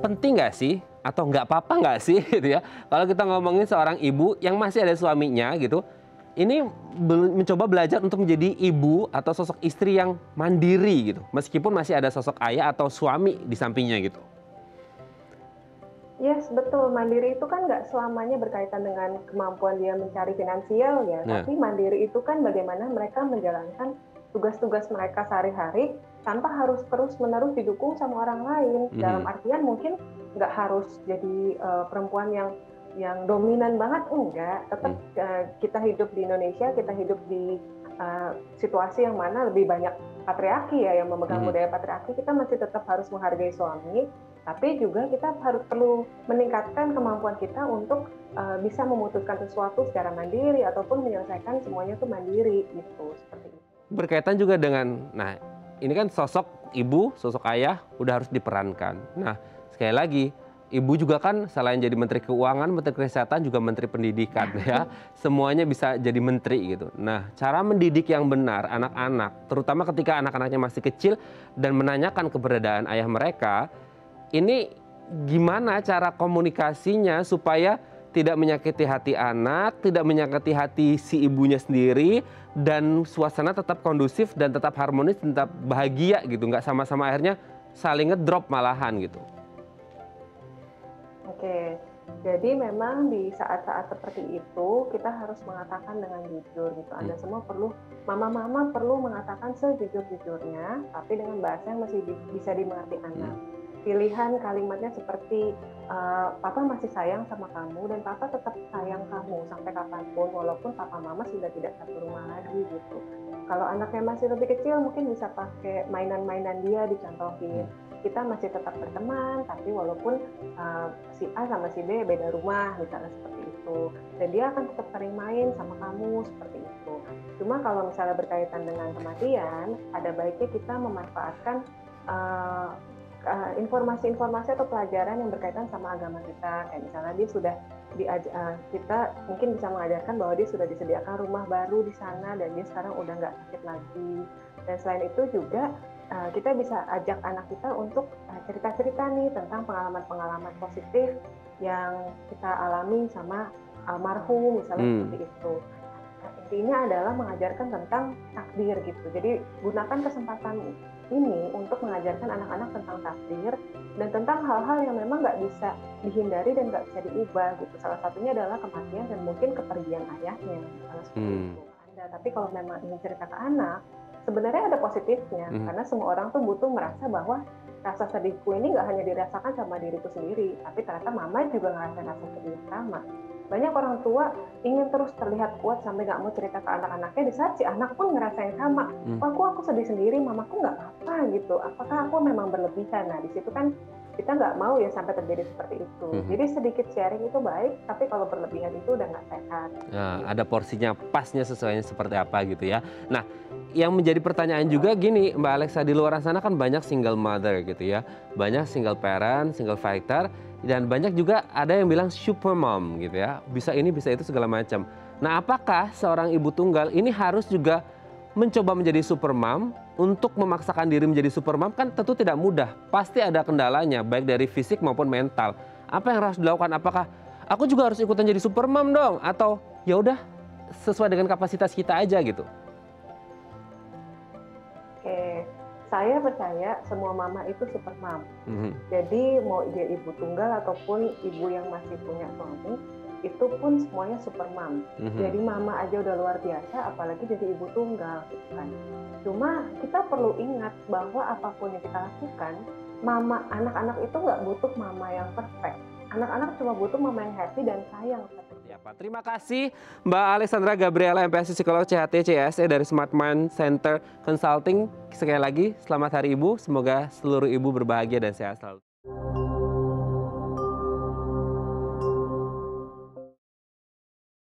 Penting nggak sih? Atau nggak apa-apa nggak sih gitu ya, kalau kita ngomongin seorang ibu yang masih ada suaminya gitu, ini mencoba belajar untuk menjadi ibu atau sosok istri yang mandiri gitu, meskipun masih ada sosok ayah atau suami di sampingnya gitu. Yes, betul. Mandiri itu kan nggak selamanya berkaitan dengan kemampuan dia mencari finansial ya, Nah, tapi mandiri itu kan bagaimana mereka menjalankan tugas-tugas mereka sehari-hari tanpa harus terus-menerus didukung sama orang lain. Dalam mhm, artian mungkin nggak harus jadi perempuan yang dominan banget, enggak. Tetap mhm, kita hidup di Indonesia, kita hidup di situasi yang mana lebih banyak patriarki ya, yang memegang mhm. budaya patriarki, kita masih tetap harus menghargai suami, tapi juga kita harus perlu meningkatkan kemampuan kita untuk bisa memutuskan sesuatu secara mandiri ataupun menyelesaikan semuanya tuh mandiri gitu, seperti itu. Berkaitan juga dengan, nah ini kan sosok ibu, sosok ayah udah harus diperankan. Nah sekali lagi, ibu juga kan selain jadi Menteri Keuangan, Menteri Kesehatan juga Menteri Pendidikan ya. Semuanya bisa jadi menteri gitu. Nah cara mendidik yang benar anak-anak, terutama ketika anak-anaknya masih kecil dan menanyakan keberadaan ayah mereka, ini gimana cara komunikasinya supaya tidak menyakiti hati anak, tidak menyakiti hati si ibunya sendiri, dan suasana tetap kondusif dan tetap harmonis, tetap bahagia gitu, nggak sama-sama akhirnya saling ngedrop malahan gitu. Oke, jadi memang di saat-saat seperti itu kita harus mengatakan dengan jujur gitu. Anda Mhm, semua perlu, mama-mama perlu mengatakan sejujur-jujurnya, tapi dengan bahasa yang masih bisa dimengerti anak. mhm, Pilihan kalimatnya seperti papa masih sayang sama kamu dan papa tetap sayang kamu sampai kapanpun, walaupun papa mama sudah tidak satu rumah lagi gitu. Kalau anaknya masih lebih kecil mungkin bisa pakai mainan-mainan dia dicontohin. mhm, Kita masih tetap berteman, tapi walaupun si A sama si B beda rumah misalnya seperti itu, dan dia akan tetap sering main sama kamu seperti itu. Cuma kalau misalnya berkaitan dengan kematian, ada baiknya kita memanfaatkan uh, informasi-informasi atau pelajaran yang berkaitan sama agama kita, kayak misalnya dia sudah kita mungkin bisa mengajarkan bahwa dia sudah disediakan rumah baru di sana dan dia sekarang udah nggak sakit lagi. Dan selain itu juga kita bisa ajak anak kita untuk cerita-cerita nih tentang pengalaman-pengalaman positif yang kita alami sama almarhum misalnya mmm, seperti itu. Intinya adalah mengajarkan tentang takdir gitu. Jadi gunakan kesempatan ini untuk mengajarkan anak-anak tentang takdir dan tentang hal-hal yang memang nggak bisa dihindari dan nggak bisa diubah gitu. Salah satunya adalah kematian dan mungkin kepergian ayahnya, misalnya seperti mmm, itu. Tapi kalau memang ingin cerita ke anak, sebenarnya ada positifnya mhm, karena semua orang tuh butuh merasa bahwa rasa sedihku ini nggak hanya dirasakan sama diriku sendiri, tapi ternyata mama juga ngerasain rasa sedih yang sama. Banyak orang tua ingin terus terlihat kuat sampai nggak mau cerita ke anak-anaknya, di saat si anak pun ngerasa yang sama. mmm, Wah, kok aku sedih sendiri, mamaku nggak apa-apa gitu. Apakah aku memang berlebihan? Nah, di situ kan kita nggak mau ya sampai terjadi seperti itu. mhm. Jadi sedikit sharing itu baik, tapi kalau berlebihan itu udah nggak sehat. Nah, Gitu. ada porsinya pasnya sesuainya seperti apa gitu ya. Nah, yang menjadi pertanyaan juga gini, Mbak Alexa, di luar sana kan banyak single mother gitu ya. Banyak single parent, single fighter, dan banyak juga ada yang bilang super mom gitu ya. Bisa ini, bisa itu segala macam. Nah, apakah seorang ibu tunggal ini harus juga mencoba menjadi super mom untuk memaksakan diri menjadi super mom kan tentu tidak mudah. Pasti ada kendalanya baik dari fisik maupun mental. Apa yang harus dilakukan? Apakah aku juga harus ikutan jadi super mom dong atau ya udah sesuai dengan kapasitas kita aja gitu? Oke, saya percaya semua mama itu super mom. Mhm, Jadi mau dia ibu tunggal ataupun ibu yang masih punya suami, itu pun semuanya super mom. mhm, Jadi mama aja udah luar biasa, apalagi jadi ibu tunggal, gitu kan. Cuma kita perlu ingat bahwa apapun yang kita lakukan, mama anak-anak itu nggak butuh mama yang perfect. Anak-anak cuma butuh mama yang happy dan sayang. seperti apa. Terima kasih Mbak Alexandra Gabriela MPS Psikolog CHT CSE dari Smart Mind Center Consulting. Sekali lagi selamat Hari Ibu, semoga seluruh ibu berbahagia dan sehat selalu.